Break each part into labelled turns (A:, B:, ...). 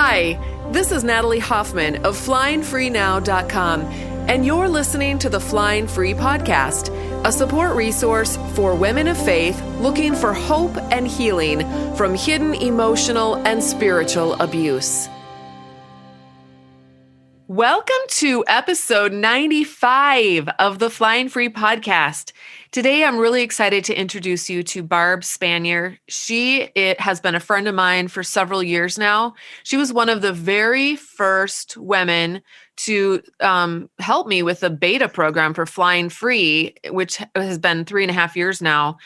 A: Hi, this is Natalie Hoffman of FlyingFreeNow.com, and you're listening to the Flying Free Podcast, a support resource for women of faith looking for hope and healing from hidden emotional and spiritual abuse. Welcome to episode 95 of the Flying Free Podcast. Today, I'm really excited to introduce you to Barb Spanier. It has been a friend of mine for several years now. She was one of the very first women to help me with the beta program for Flying Free, which has been 3.5 years now.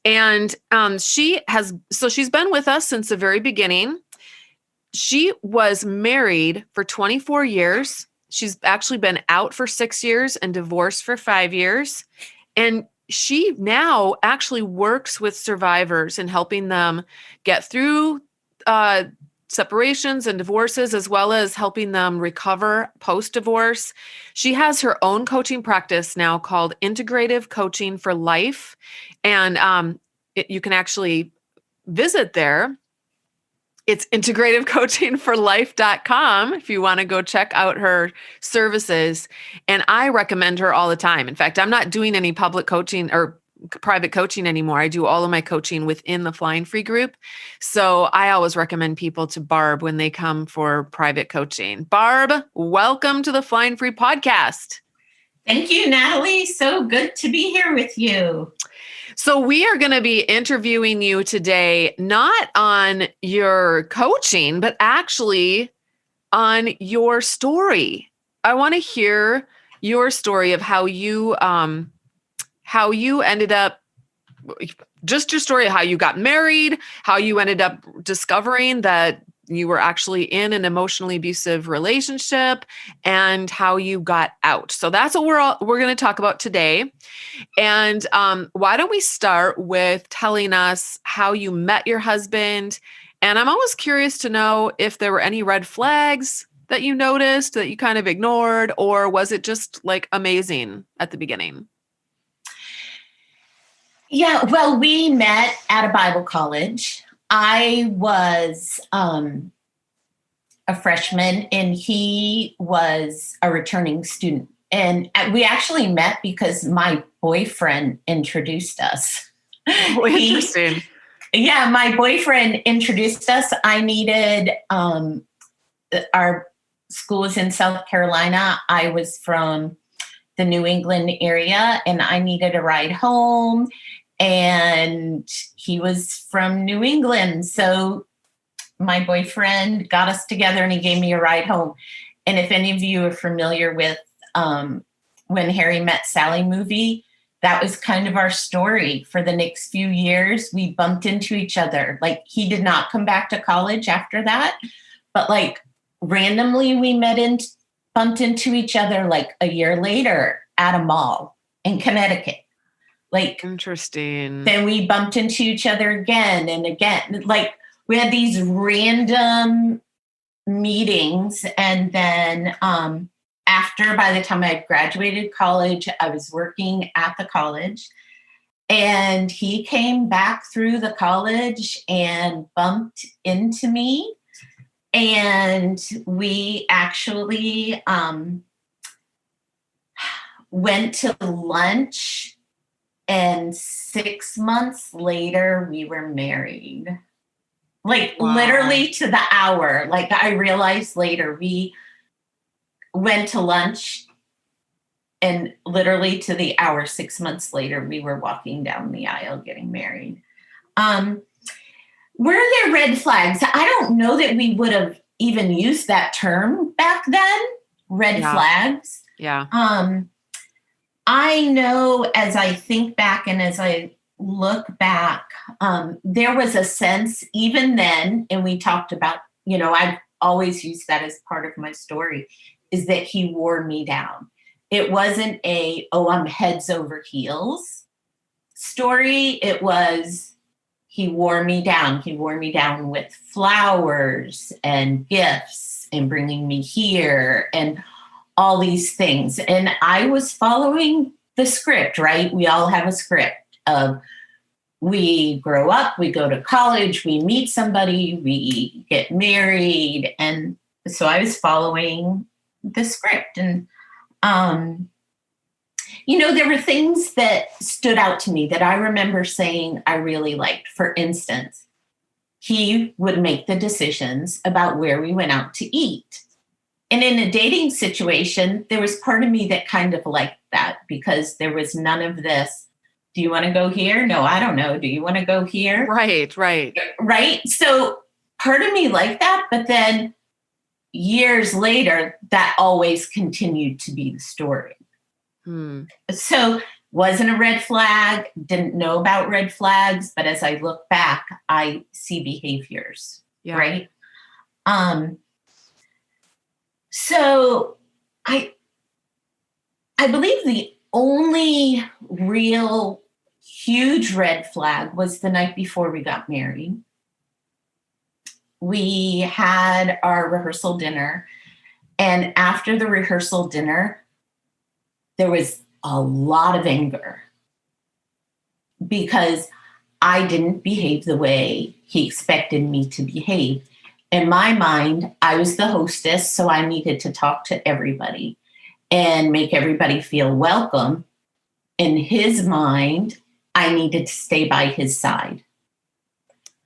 A: And she's been with us since the very beginning. She was married for 24 years. She's actually been out for 6 years and divorced for 5 years. And she now actually works with survivors and helping them get through separations and divorces, as well as helping them recover post-divorce. She has her own coaching practice now called Integrative Coaching for Life. And you can actually visit there. It's integrativecoachingforlife.com if you want to go check out her services. And I recommend her all the time. In fact, I'm not doing any public coaching or private coaching anymore. I do all of my coaching within the Flying Free group. So I always recommend people to Barb when they come for private coaching. Barb, welcome to the Flying Free Podcast.
B: Thank you, Natalie. So good to be here with you.
A: So we are going to be interviewing you today, not on your coaching, but actually on your story. I want to hear your story of how you ended up, just your story of how you got married, how you ended up discovering that you were actually in an emotionally abusive relationship, and how you got out. So that's what we're going to talk about today. And why don't we start with telling us how you met your husband? And I'm always curious to know if there were any red flags that you noticed that you kind of ignored, or was it just like amazing at the beginning?
B: Yeah, well, we met at a Bible college. I was a freshman and he was a returning student. And we actually met because my boyfriend introduced us.
A: Oh, interesting.
B: My boyfriend introduced us. I needed, our school was in South Carolina. I was from the New England area and I needed a ride home. And he was from New England. So my boyfriend got us together and he gave me a ride home. And if any of you are familiar with When Harry Met Sally movie, that was kind of our story for the next few years. We bumped into each other. Like, he did not come back to college after that, but like randomly we bumped into each other like a year later at a mall in Connecticut. Like,
A: interesting.
B: Then we bumped into each other again and again. Like, we had these random meetings. And then by the time I graduated college, I was working at the college. And he came back through the college and bumped into me. And we actually went to lunch. And 6 months later, we were married. Like, wow. Literally to the hour. Like, I realized later, we went to lunch and literally to the hour, 6 months later, we were walking down the aisle getting married. Were there red flags? I don't know that we would have even used that term back then, red flags.
A: Yeah.
B: I know as I think back and as I look back, there was a sense even then, and we talked about, I've always used that as part of my story, is that he wore me down. It wasn't I'm heads over heels story. It was, he wore me down. He wore me down with flowers and gifts and bringing me here and all these things. And I was following the script, right? We all have a script of we grow up, we go to college, we meet somebody, we get married. And so I was following the script. And, there were things that stood out to me that I remember saying I really liked. For instance, he would make the decisions about where we went out to eat. And in a dating situation, there was part of me that kind of liked that because there was none of this. Do you want to go here? No, I don't know. Do you want to go here?
A: Right.
B: Right. So part of me liked that. But then years later, that always continued to be the story. So wasn't a red flag, didn't know about red flags. But as I look back, I see behaviors. Yeah. Right. So I believe the only real huge red flag was the night before we got married. We had our rehearsal dinner, and after the rehearsal dinner, there was a lot of anger because I didn't behave the way he expected me to behave. In my mind, I was the hostess, so I needed to talk to everybody and make everybody feel welcome. In his mind, I needed to stay by his side.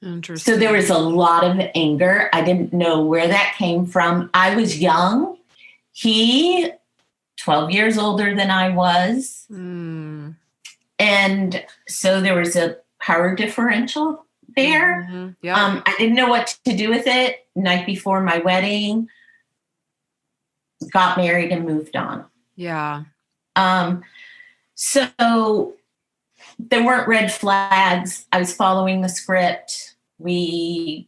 A: Interesting.
B: So there was a lot of anger. I didn't know where that came from. I was young. He, 12 years older than I was. And so there was a power differential there.
A: Mm-hmm. Yeah.
B: I didn't know what to do with it. Night before my wedding, got married and moved on.
A: Yeah.
B: So there weren't red flags. I was following the script. And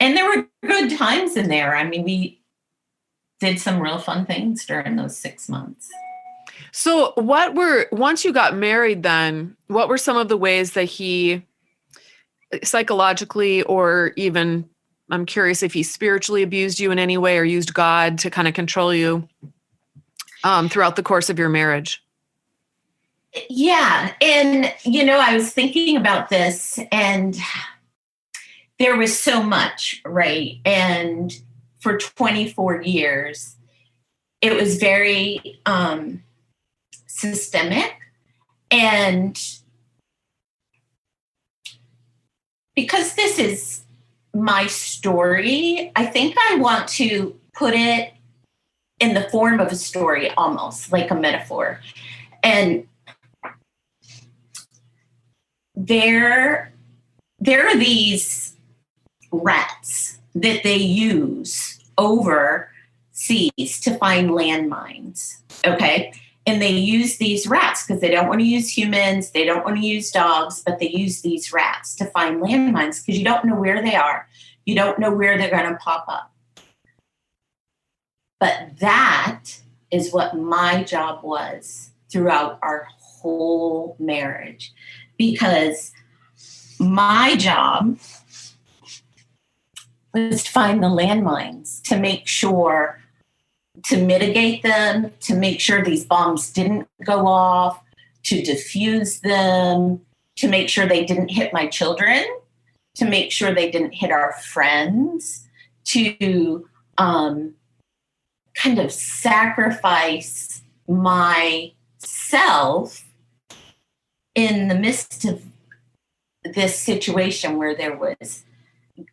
B: there were good times in there. I mean, we did some real fun things during those 6 months.
A: So once you got married then, what were some of the ways that he psychologically, or even, I'm curious if he spiritually abused you in any way or used God to kind of control you throughout the course of your marriage?
B: Yeah. And, I was thinking about this, and there was so much, right? And for 24 years, it was very systemic. And because this is my story, I think I want to put it in the form of a story, almost like a metaphor. And there are these rats that they use overseas to find landmines, okay? And they use these rats because they don't want to use humans, they don't want to use dogs, but they use these rats to find landmines because you don't know where they are. You don't know where they're going to pop up. But that is what my job was throughout our whole marriage, because my job was to find the landmines, to make sure, to mitigate them, to make sure these bombs didn't go off, to diffuse them, to make sure they didn't hit my children, to make sure they didn't hit our friends, to kind of sacrifice myself in the midst of this situation where there was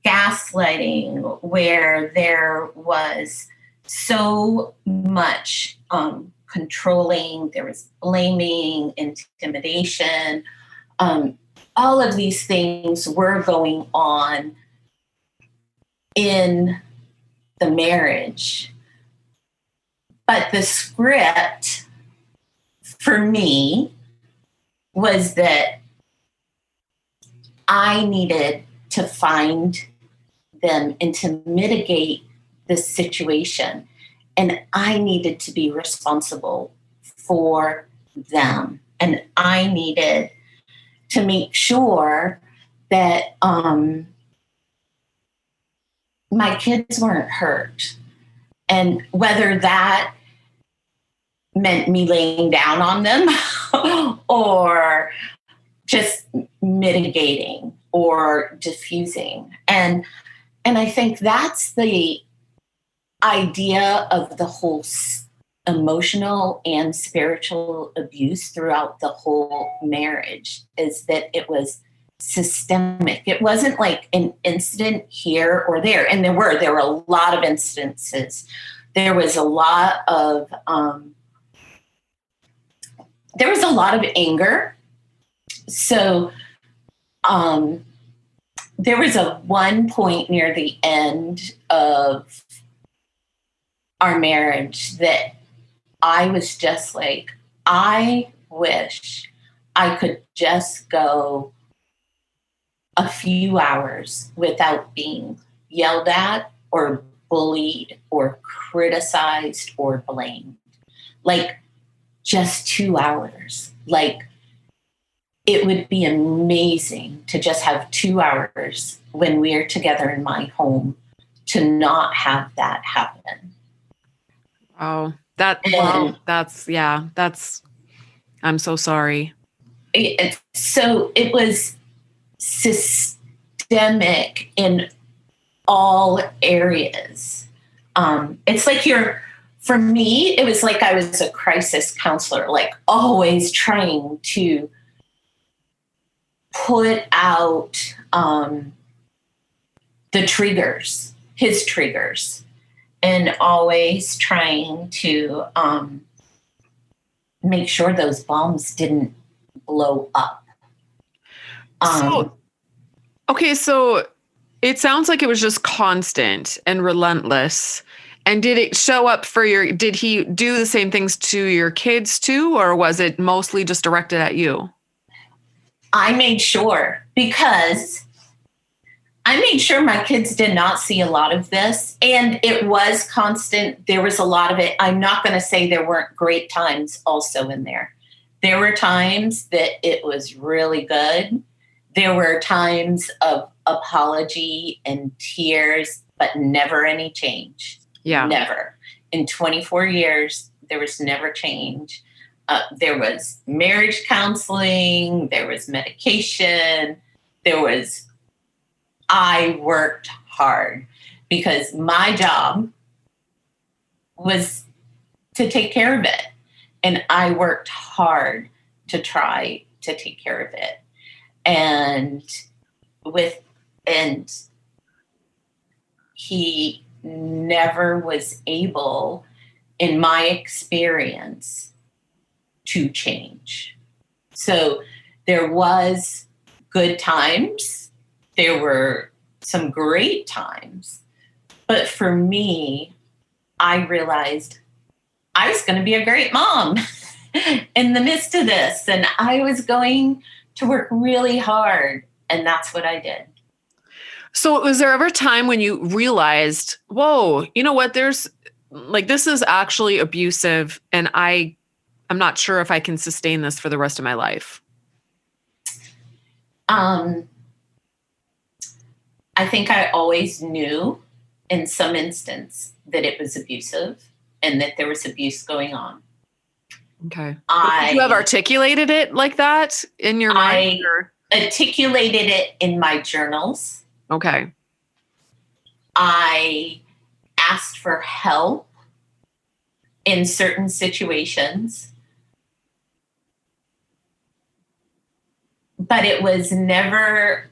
B: gaslighting, where there was so much controlling, there was blaming, intimidation. All of these things were going on in the marriage. But the script for me was that I needed to find them and to mitigate this situation. And I needed to be responsible for them. And I needed to make sure that my kids weren't hurt. And whether that meant me laying down on them or just mitigating or diffusing. And I think that's the idea of the whole emotional and spiritual abuse throughout the whole marriage, is that it was systemic. It wasn't like an incident here or there. And there were a lot of instances. There was a lot of anger. So there was a one point near the end of our marriage that I was just like, I wish I could just go a few hours without being yelled at or bullied or criticized or blamed. Like just 2 hours. Like it would be amazing to just have 2 hours when we're together in my home to not have that happen.
A: Oh, I'm so sorry.
B: So it was systemic in all areas. It's like for me, it was like I was a crisis counselor, like always trying to put out his triggers, and always trying to make sure those bombs didn't blow up.
A: So it sounds like it was just constant and relentless. And did it show up did he do the same things to your kids too? Or was it mostly just directed at you?
B: I made sure, because I made sure my kids did not see a lot of this, and it was constant. There was a lot of it. I'm not going to say there weren't great times also in there. There were times that it was really good. There were times of apology and tears, but never any change.
A: Yeah.
B: Never. In 24 years, there was never change. There was marriage counseling. There was medication. I worked hard because my job was to take care of it. And I worked hard to try to take care of it. And he never was able, in my experience, to change. So there was good times. There were some great times. But for me, I realized I was going to be a great mom in the midst of this. And I was going to work really hard. And that's what I did.
A: So was there ever a time when you realized, whoa, you know what, this is actually abusive, and I'm not sure if I can sustain this for the rest of my life?
B: I think I always knew in some instance that it was abusive and that there was abuse going on.
A: Okay. Did you have articulated it like that in your mind?
B: I articulated it in my journals.
A: Okay.
B: I asked for help in certain situations. But it was never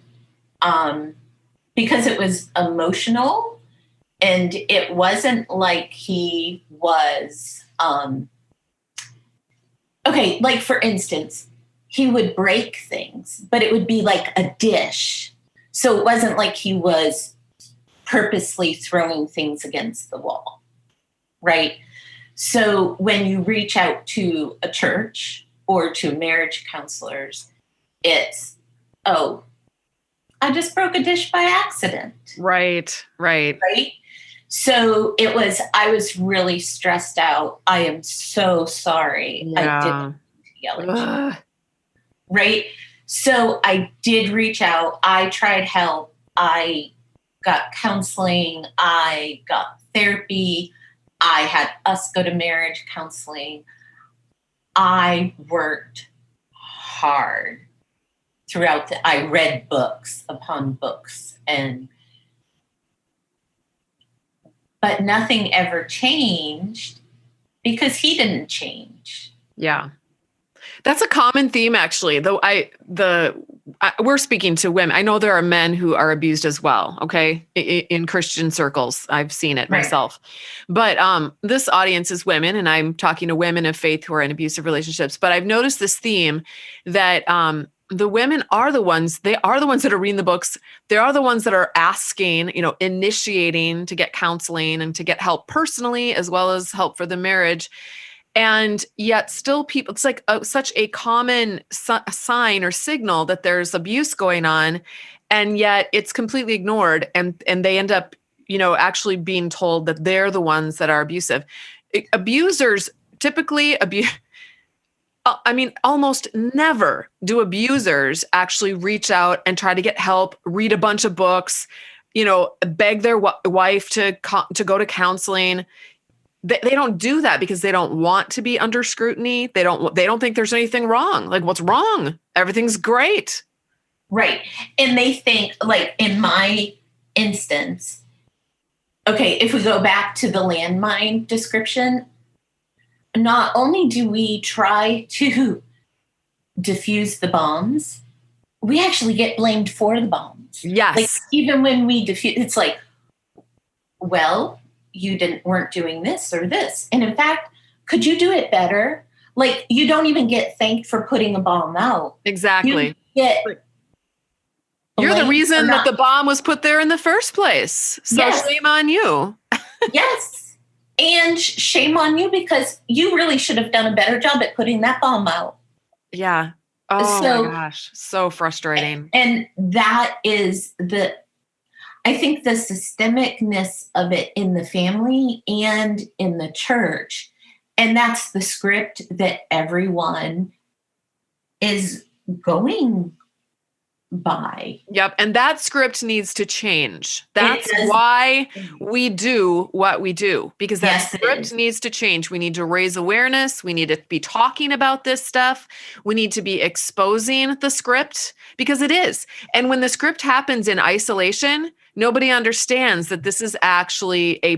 B: because it was emotional, and it wasn't like he was okay, like for instance, he would break things, but it would be like a dish. So it wasn't like he was purposely throwing things against the wall, right? So when you reach out to a church or to marriage counselors, it's, oh, I just broke a dish by accident.
A: Right.
B: Right. So I was really stressed out. I am so sorry.
A: Yeah.
B: I didn't yell at you. Right. So I did reach out. I tried help. I got counseling. I got therapy. I had us go to marriage counseling. I worked hard I read books upon books, but nothing ever changed because he didn't change.
A: Yeah. That's a common theme, actually. Though we're speaking to women. I know there are men who are abused as well. Okay, in Christian circles, I've seen it myself. But this audience is women, and I'm talking to women of faith who are in abusive relationships. But I've noticed this theme that the women are the ones. They are the ones that are reading the books. They are the ones that are asking, initiating to get counseling and to get help personally, as well as help for the marriage. And yet still people, it's like such a common sign or signal that there's abuse going on. And yet it's completely ignored. And they end up, actually being told that they're the ones that are abusive. Abusers typically almost never do abusers actually reach out and try to get help, read a bunch of books, beg their wife to go to counseling. They don't do that because they don't want to be under scrutiny. They don't think there's anything wrong. Like, what's wrong? Everything's great.
B: Right. And they think, like in my instance, okay, if we go back to the landmine description, not only do we try to defuse the bombs, we actually get blamed for the bombs.
A: Yes.
B: Like even when we defuse, it's like, well, you weren't doing this or this. And in fact, could you do it better? Like you don't even get thanked for putting a bomb out.
A: Exactly.
B: You're
A: the reason that the bomb was put there in the first place. So Shame on you.
B: Yes. And shame on you because you really should have done a better job at putting that bomb out.
A: Yeah. Oh my gosh. So frustrating.
B: And that is I think the systemicness of it in the family and in the church, and that's the script that everyone is going by.
A: Yep. And that script needs to change. That's why we do what we do, because that script needs to change. We need to raise awareness. We need to be talking about this stuff. We need to be exposing the script because it is. And when the script happens in isolation, nobody understands that this is actually a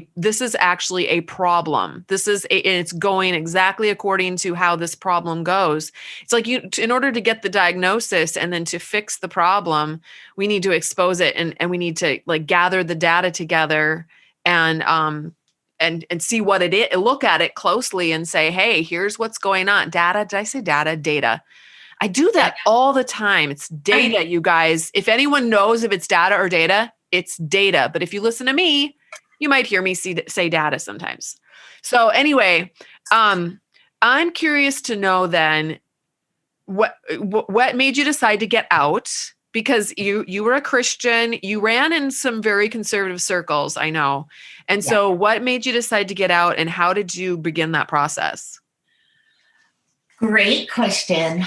A: problem. It's going exactly according to how this problem goes. It's like in order to get the diagnosis and then to fix the problem, we need to expose it and we need to like gather the data together and see what it is, look at it closely and say, hey, here's what's going on. Data. Did I say data? Data. I do that all the time. It's data, you guys. If anyone knows if it's data or data, it's data. But if you listen to me, you might hear me say data sometimes. So anyway, I'm curious to know then what made you decide to get out? Because you were a Christian, you ran in some very conservative circles, I know. And so what made you decide to get out and how did you begin that process?
B: Great question.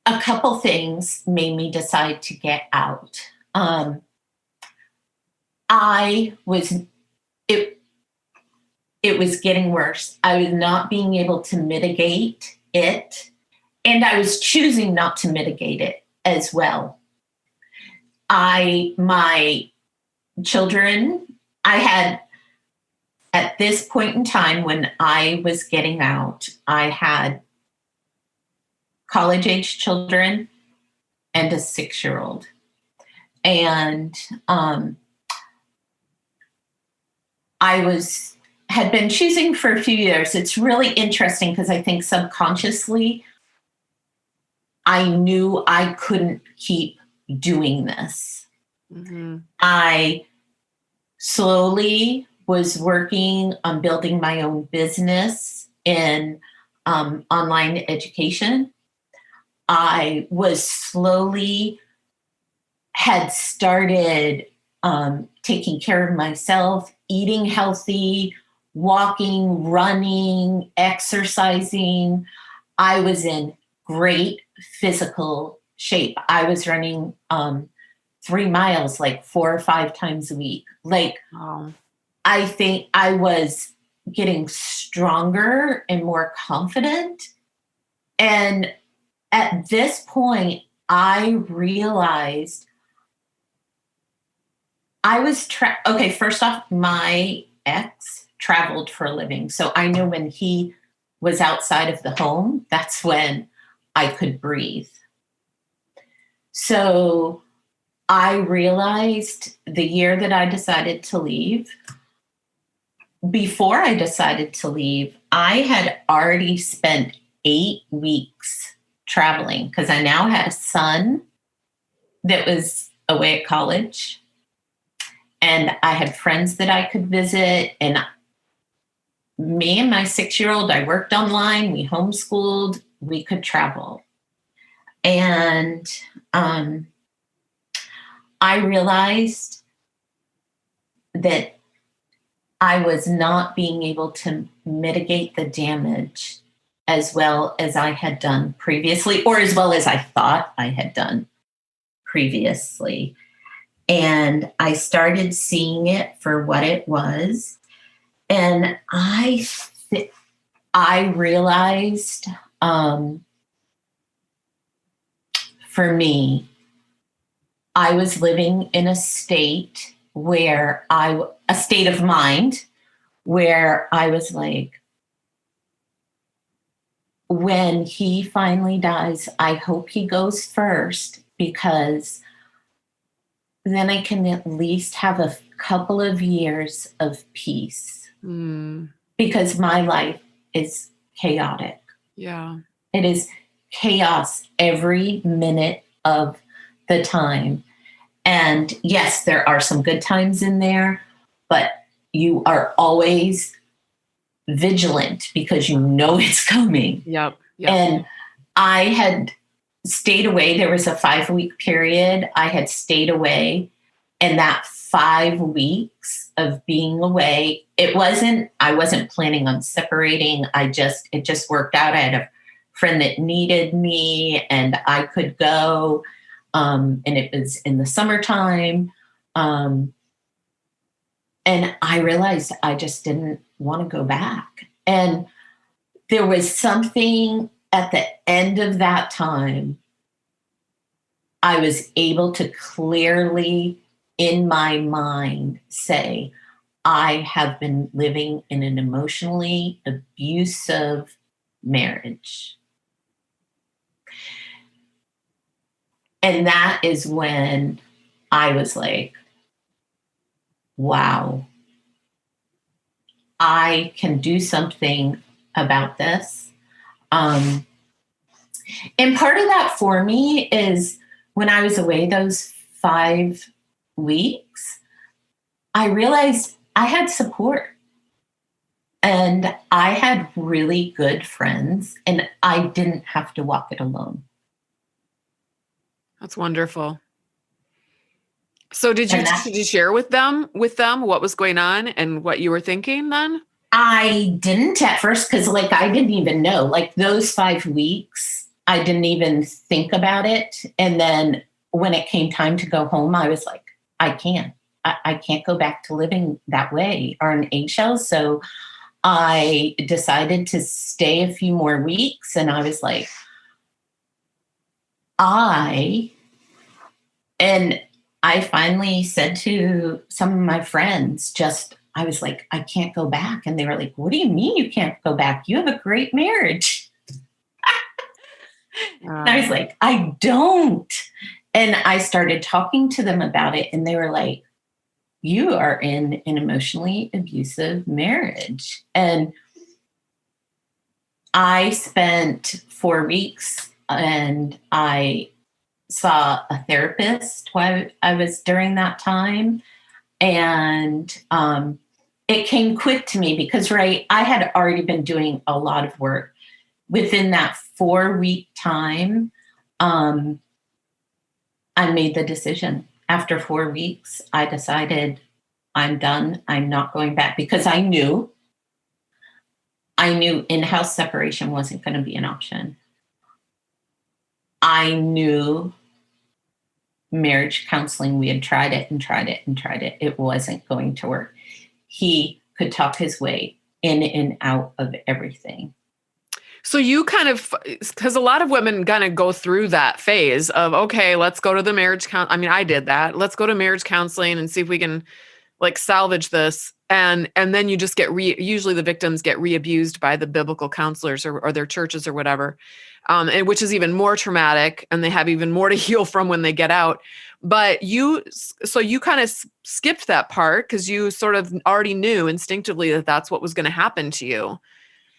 B: A couple things made me decide to get out. It was getting worse. I was not being able to mitigate it, and I was choosing not to mitigate it as well. My children, I had, at this point in time when I was getting out, I had college-age children and a 6-year-old. And I had been choosing for a few years. It's really interesting because I think subconsciously I knew I couldn't keep doing this. Mm-hmm. I slowly was working on building my own business in online education. I had started taking care of myself, eating healthy, walking, running, exercising. I was in great physical shape. I was running 3 miles like 4 or 5 times a week. I think I was getting stronger and more confident. And at this point, I realized I was, okay, first off, my ex traveled for a living. So I know when he was outside of the home, that's when I could breathe. So I realized the year that I decided to leave, before I decided to leave, I had already spent 8 weeks traveling because I now had a son that was away at college. And I had friends that I could visit. And me and my 6-year-old, I worked online, we homeschooled, we could travel. And I realized that I was not being able to mitigate the damage as well as I had done previously, or as well as I thought I had done previously. And I started seeing it for what it was. And I realized, for me, I was living in a state where a state of mind where I was like, when he finally dies, I hope he goes first, because then I can at least have a couple of years of peace. Because my life is chaotic.
A: Yeah.
B: It is chaos every minute of the time. And yes, there are some good times in there, but you are always vigilant because you know it's coming.
A: Yep.
B: And I had stayed away. There was a 5-week period. I had stayed away. And that 5 weeks of being away, I wasn't planning on separating. It just worked out. I had a friend that needed me and I could go. And it was in the summertime. And I realized I just didn't want to go back. And there was something at the end of that time, I was able to clearly in my mind say, I have been living in an emotionally abusive marriage. And that is when I was like, wow, I can do something about this. And part of that for me is when I was away those 5 weeks, I realized I had support and I had really good friends and I didn't have to walk it alone.
A: That's wonderful. So did you share with them what was going on and what you were thinking then?
B: I didn't at first because I didn't even know. Those 5 weeks, I didn't even think about it. And then when it came time to go home, I was like, I can't go back to living that way or on eggshells. So I decided to stay a few more weeks. And I was like, I finally said to some of my friends, I was like, I can't go back. And they were like, what do you mean you can't go back? You have a great marriage. And I was like, I don't. And I started talking to them about it. And they were like, you are in an emotionally abusive marriage. And I spent 4 weeks and I saw a therapist while I was during that time. And it came quick to me because, I had already been doing a lot of work. Within that 4-week time, I made the decision. After 4 weeks, I decided I'm done. I'm not going back because I knew in-house separation wasn't going to be an option. I knew marriage counseling, we had tried it and tried it and tried it. It wasn't going to work. He could talk his way in and out of everything.
A: So you kind of, because a lot of women kind of go through that phase of, okay, let's go to the marriage I mean, I did that. Let's go to marriage counseling and see if we can like salvage this. And then you just get usually the victims get re-abused by the biblical counselors or their churches or whatever, and which is even more traumatic, and they have even more to heal from when they get out. But so you kind of skipped that part because you sort of already knew instinctively that that's what was going to happen to you.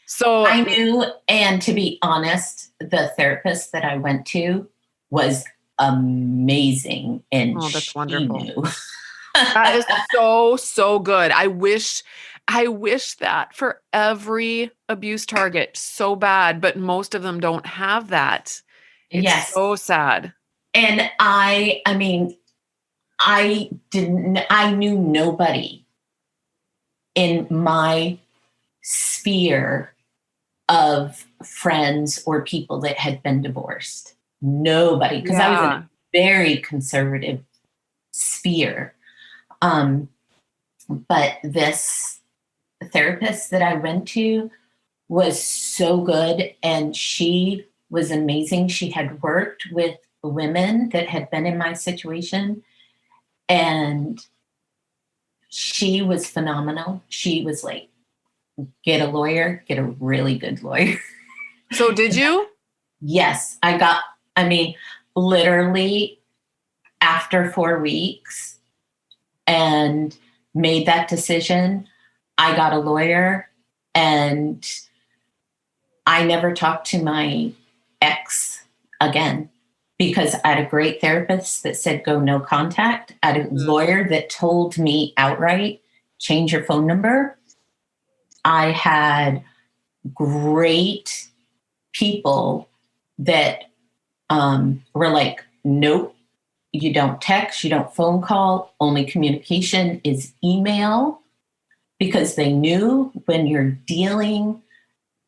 A: So
B: I knew, and to be honest, the therapist that I went to was amazing, and
A: that's
B: she
A: wonderful.
B: knew.
A: That is so good. I wish that for every abuse target so bad, but most of them don't have that. It's
B: Yes.
A: so sad.
B: And I mean, I knew nobody in my sphere of friends or people that had been divorced. Nobody, because I was in a very conservative sphere. But this therapist that I went to was so good, and she was amazing. She had worked with women that had been in my situation, and she was phenomenal. She was like, get a lawyer, get a really good lawyer.
A: So did you?
B: Yes, literally after 4 weeks and made that decision, I got a lawyer, and I never talked to my ex again because I had a great therapist that said, go no contact. I had a lawyer that told me outright, change your phone number. I had great people that were like, nope, you don't text, you don't phone call, only communication is email, because they knew when you're dealing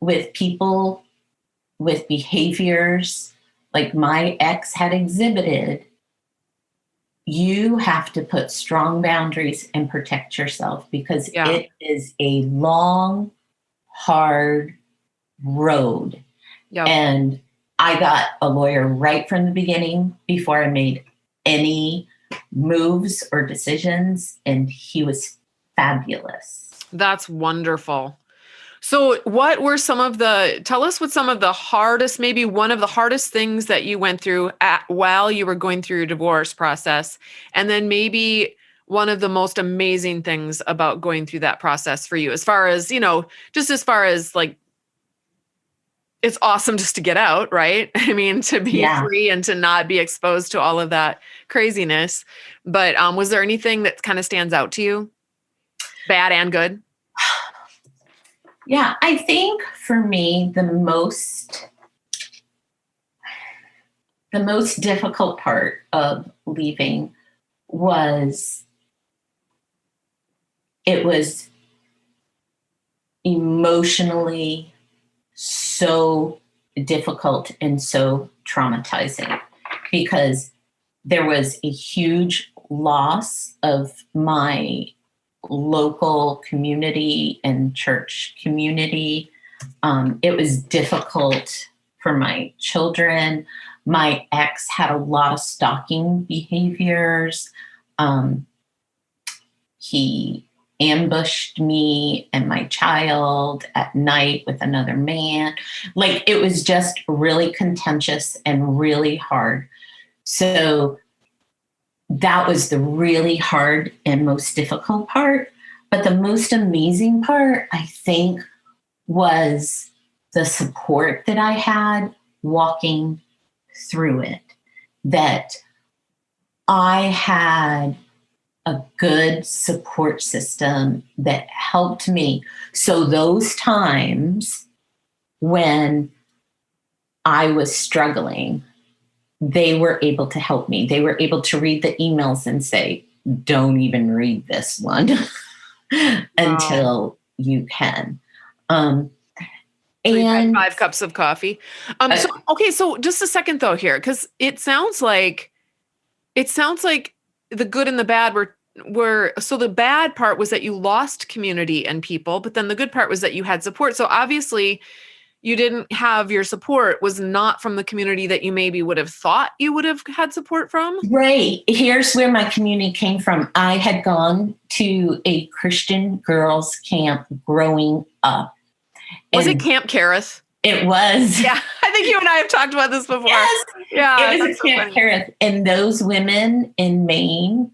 B: with people with behaviors like my ex had exhibited, you have to put strong boundaries and protect yourself, because it is a long, hard road. Yep. And I got a lawyer right from the beginning before I made any moves or decisions, and he was fabulous.
A: That's wonderful. So tell us what some of the hardest, maybe one of the hardest things that you went through while you were going through your divorce process. And then maybe one of the most amazing things about going through that process for you, as far as, just as far as like, it's awesome just to get out, right? I mean, to be free and to not be exposed to all of that craziness. But was there anything that kind of stands out to you? Bad and good?
B: Yeah, I think for me, the most difficult part of leaving was it was emotionally so difficult and so traumatizing, because there was a huge loss of my local community and church community. It was difficult for my children. My ex had a lot of stalking behaviors. He ambushed me and my child at night with another man. Like, it was just really contentious and really hard. So that was the really hard and most difficult part. But the most amazing part, I think, was the support that I had walking through it. That I had a good support system that helped me. So those times when I was struggling, they were able to help me. They were able to read the emails and say, don't even read this one until you can. And
A: 5 cups of coffee. So just a second though here, because it sounds like the good and the bad were so the bad part was that you lost community and people, but then the good part was that you had support. So obviously you didn't have your support was not from the community that you maybe would have thought you would have had support from?
B: Right. Here's where my community came from. I had gone to a Christian girls camp growing up.
A: Was it Camp Kareth?
B: It was.
A: Yeah, I think you and I have talked about this before.
B: Yes.
A: Yeah,
B: it was a Camp Kareth. And those women in Maine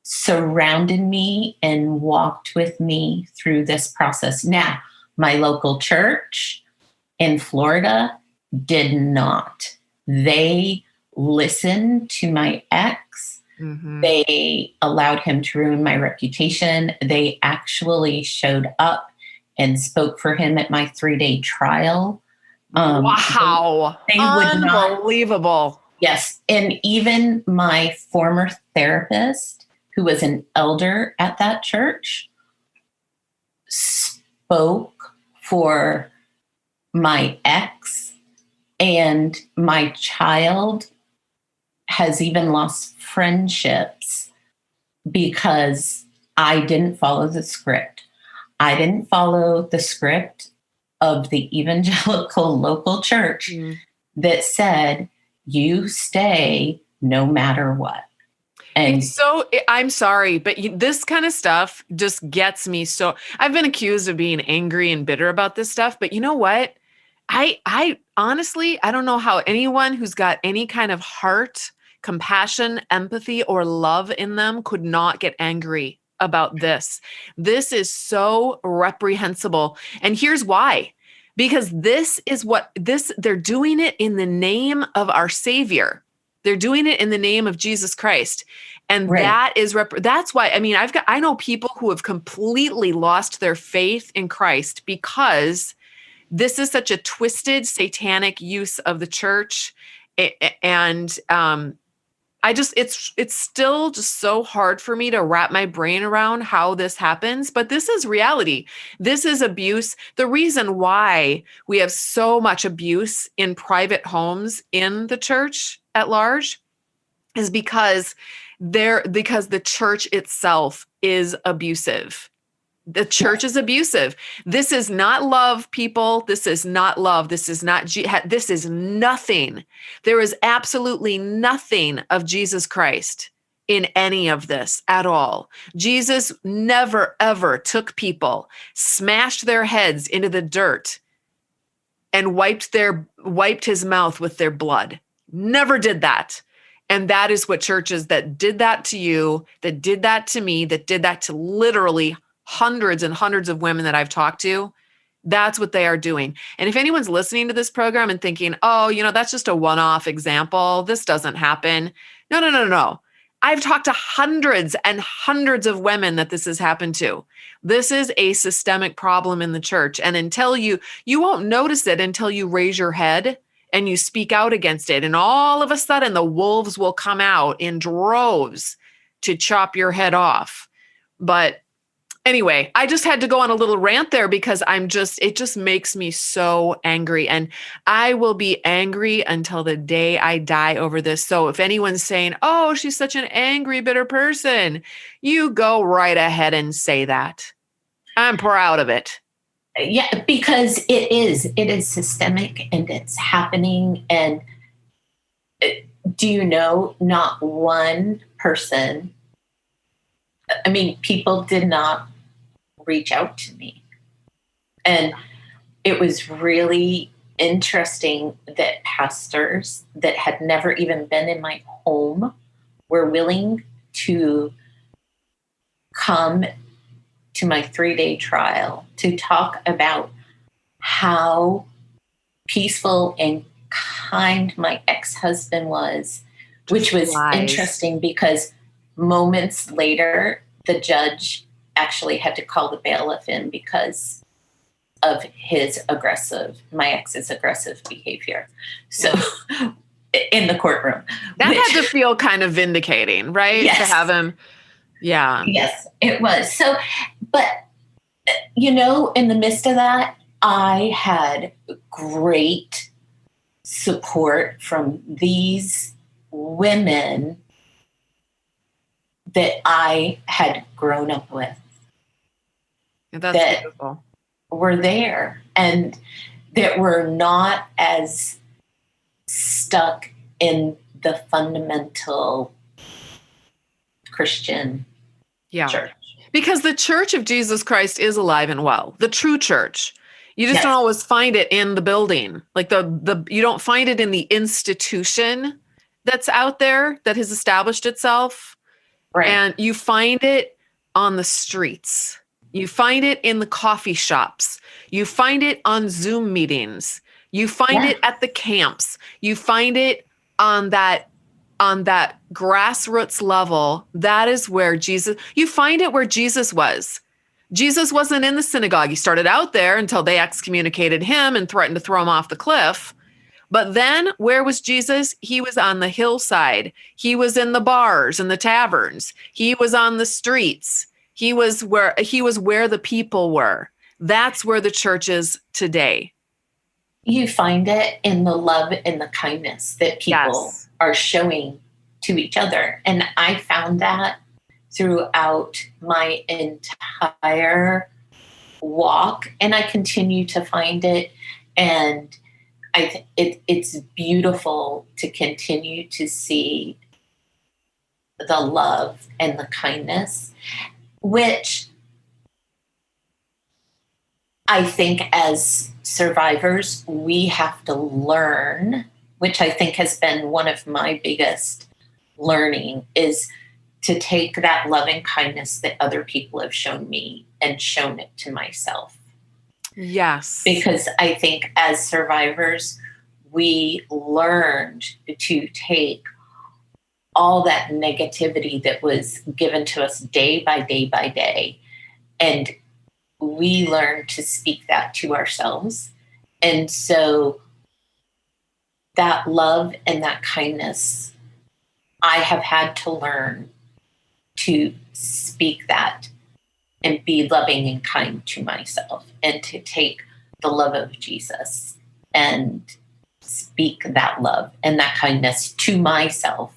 B: surrounded me and walked with me through this process. Now, my local church in Florida did not. They listened to my ex. Mm-hmm. They allowed him to ruin my reputation. They actually showed up and spoke for him at my 3-day trial.
A: Wow.
B: They
A: Unbelievable.
B: Would not, yes. And even my former therapist, who was an elder at that church, spoke for my ex, and my child has even lost friendships because I didn't follow the script. I didn't follow the script of the evangelical local church that said, you stay no matter what. And
A: so I'm sorry, but this kind of stuff just gets me. So I've been accused of being angry and bitter about this stuff, but you know what? I honestly, I don't know how anyone who's got any kind of heart, compassion, empathy, or love in them could not get angry about this. This is so reprehensible. And here's why. Because they're doing it in the name of our Savior. They're doing it in the name of Jesus Christ. And right. That's why, I mean, I know people who have completely lost their faith in Christ because this is such a twisted satanic use of the church. And it's still just so hard for me to wrap my brain around how this happens, but this is reality. This is abuse. The reason why we have so much abuse in private homes in the church at large is because the church itself is abusive. The church is abusive. This is not love, people. This is not love. This is not, this is nothing. There is absolutely nothing of Jesus Christ in any of this at all. Jesus never, ever took people, smashed their heads into the dirt, and wiped his mouth with their blood. Never did that. And that is what churches that did that to you, that did that to me, that did that to literally hundreds and hundreds of women that I've talked to, that's what they are doing. And if anyone's listening to this program and thinking, oh, that's just a one-off example, this doesn't happen. No. I've talked to hundreds and hundreds of women that this has happened to. This is a systemic problem in the church. And until you won't notice it until you raise your head and you speak out against it. And all of a sudden the wolves will come out in droves to chop your head off. But anyway, I just had to go on a little rant there because it just makes me so angry. And I will be angry until the day I die over this. So if anyone's saying, oh, she's such an angry, bitter person, you go right ahead and say that. I'm proud of it.
B: Yeah, because it is systemic and it's happening. And do you know, not one person, I mean, people did not reach out to me. And it was really interesting that pastors that had never even been in my home were willing to come to my 3-day trial to talk about how peaceful and kind my ex-husband was, which was interesting because moments later, the judge actually had to call the bailiff in because of my ex's aggressive behavior. So in the courtroom.
A: That had to feel kind of vindicating, right?
B: Yes.
A: To have him. Yeah.
B: Yes, it was. So, but, in the midst of that, I had great support from these women that I had grown up with.
A: That's beautiful.
B: Were there. And that we're not as stuck in the fundamental Christian church.
A: Because the Church of Jesus Christ is alive and well, the true church. You just don't always find it in the building. Like you don't find it in the institution that's out there that has established itself.
B: Right.
A: And you find it on the streets. You find it in the coffee shops. You find it on Zoom meetings. You find it at the camps. You find it on that grassroots level. That is where you find it where Jesus was. Jesus wasn't in the synagogue. He started out there until they excommunicated him and threatened to throw him off the cliff. But then where was Jesus? He was on the hillside. He was in the bars and the taverns. He was on the streets. He was where the people were. That's where the church is today.
B: You find it in the love and the kindness that people are showing to each other. And I found that throughout my entire walk, and I continue to find it. And it's beautiful to continue to see the love and the kindness, which I think as survivors, we have to learn, which I think has been one of my biggest learning, is to take that loving kindness that other people have shown me and shown it to myself.
A: Yes.
B: Because I think as survivors, we learned to take all that negativity that was given to us day by day by day, and we learned to speak that to ourselves. And so that love and that kindness, I have had to learn to speak that and be loving and kind to myself, and to take the love of Jesus and speak that love and that kindness to myself,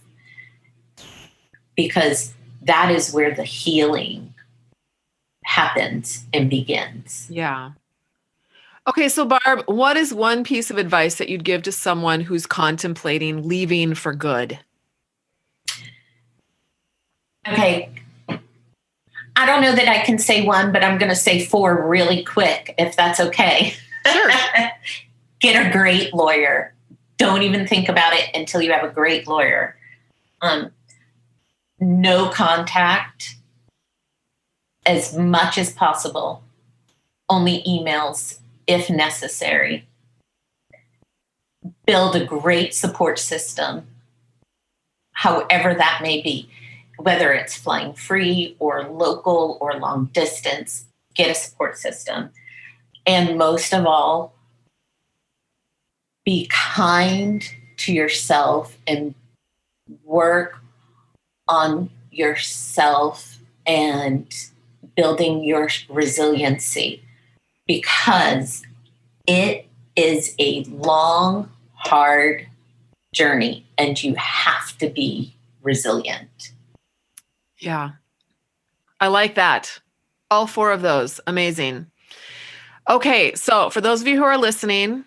B: because that is where the healing happens and begins.
A: Yeah. Okay, so Barb, what is one piece of advice that you'd give to someone who's contemplating leaving for good?
B: Okay. I don't know that I can say one, but I'm going to say 4 really quick, if that's okay.
A: Sure.
B: Get a great lawyer. Don't even think about it until you have a great lawyer. No contact as much as possible. Only emails if necessary. Build a great support system, however that may be. Whether it's flying free or local or long distance, get a support system. And most of all, be kind to yourself and work on yourself and building your resiliency, because it is a long, hard journey and you have to be resilient.
A: Yeah. I like that. All 4 of those. Amazing. Okay. So for those of you who are listening,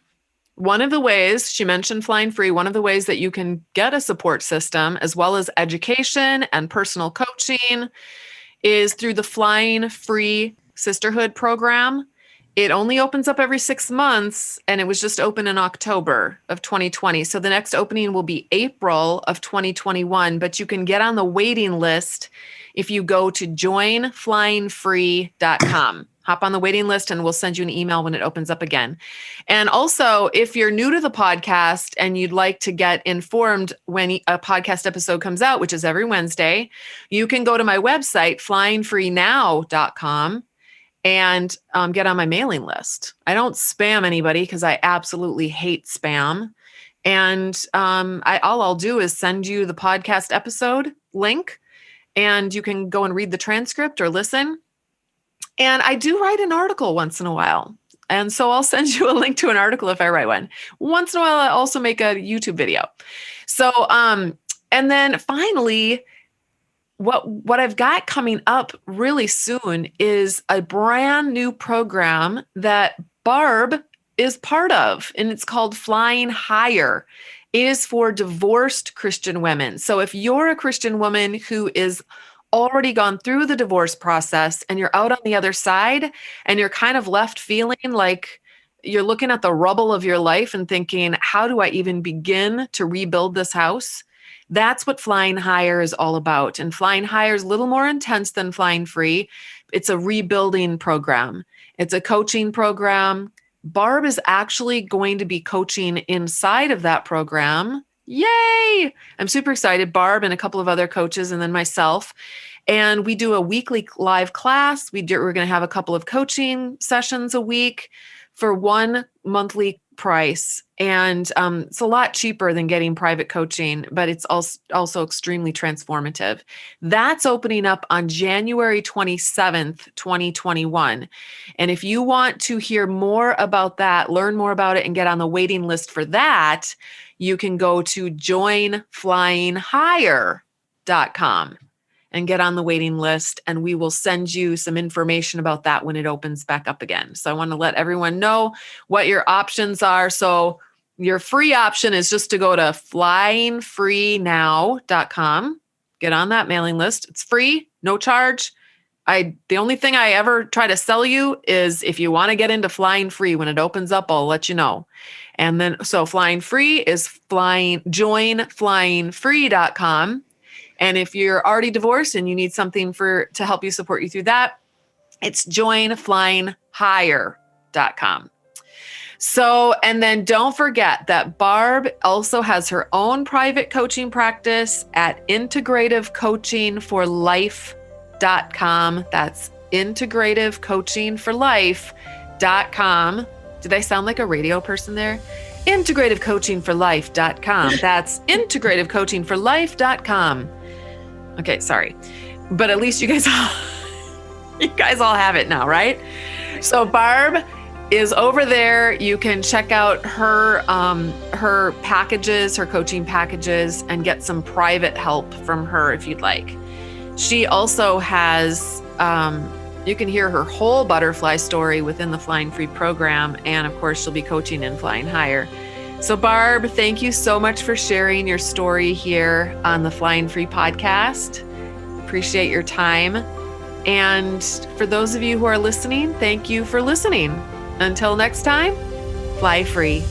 A: one of the ways she mentioned flying free, one of the ways that you can get a support system as well as education and personal coaching is through the Flying Free Sisterhood program. It only opens up every 6 months, and it was just open in October of 2020. So the next opening will be April of 2021, but you can get on the waiting list if you go to joinflyingfree.com. Hop on the waiting list and we'll send you an email when it opens up again. And also, if you're new to the podcast and you'd like to get informed when a podcast episode comes out, which is every Wednesday, you can go to my website, flyingfreenow.com, and get on my mailing list. I don't spam anybody because I absolutely hate spam. And all I'll do is send you the podcast episode link, and you can go and read the transcript or listen. And I do write an article once in a while. And so I'll send you a link to an article if I write one. Once in a while, I also make a YouTube video. So, and then finally, what I've got coming up really soon is a brand new program that Barb is part of, and it's called Flying Higher. It is for divorced Christian women. So if you're a Christian woman who is already gone through the divorce process and you're out on the other side and you're kind of left feeling like you're looking at the rubble of your life and thinking, how do I even begin to rebuild this house? That's what Flying Higher is all about. And Flying Higher is a little more intense than Flying Free. It's a rebuilding program. It's a coaching program. Barb is actually going to be coaching inside of that program. Yay! I'm super excited. Barb and a couple of other coaches, and then myself. And we do a weekly live class. We're going to have a couple of coaching sessions a week for one monthly price. And it's a lot cheaper than getting private coaching, but it's also extremely transformative. That's opening up on January 27th, 2021. And if you want to hear more about that, learn more about it, and get on the waiting list for that, you can go to joinflyinghigher.com and get on the waiting list, and we will send you some information about that when it opens back up again. So I want to let everyone know what your options are. So your free option is just to go to flyingfreenow.com, get on that mailing list. It's free, no charge. The only thing I ever try to sell you is if you want to get into Flying Free, when it opens up, I'll let you know. And then, so Flying Free is joinflyingfree.com. And if you're already divorced and you need something to help you support you through that, it's joinflyinghigher.com. So, and then don't forget that Barb also has her own private coaching practice at integrativecoachingforlife.com. That's integrativecoachingforlife.com. Did I sound like a radio person there? Integrativecoachingforlife.com. That's integrativecoachingforlife.com. Okay, sorry. But at least you guys all have it now, right? So Barb is over there. You can check out her packages, her coaching packages, and get some private help from her if you'd like. She also has, you can hear her whole butterfly story within the Flying Free program. And of course, she'll be coaching in Flying Higher. So Barb, thank you so much for sharing your story here on the Flying Free podcast. Appreciate your time. And for those of you who are listening, thank you for listening. Until next time, fly free.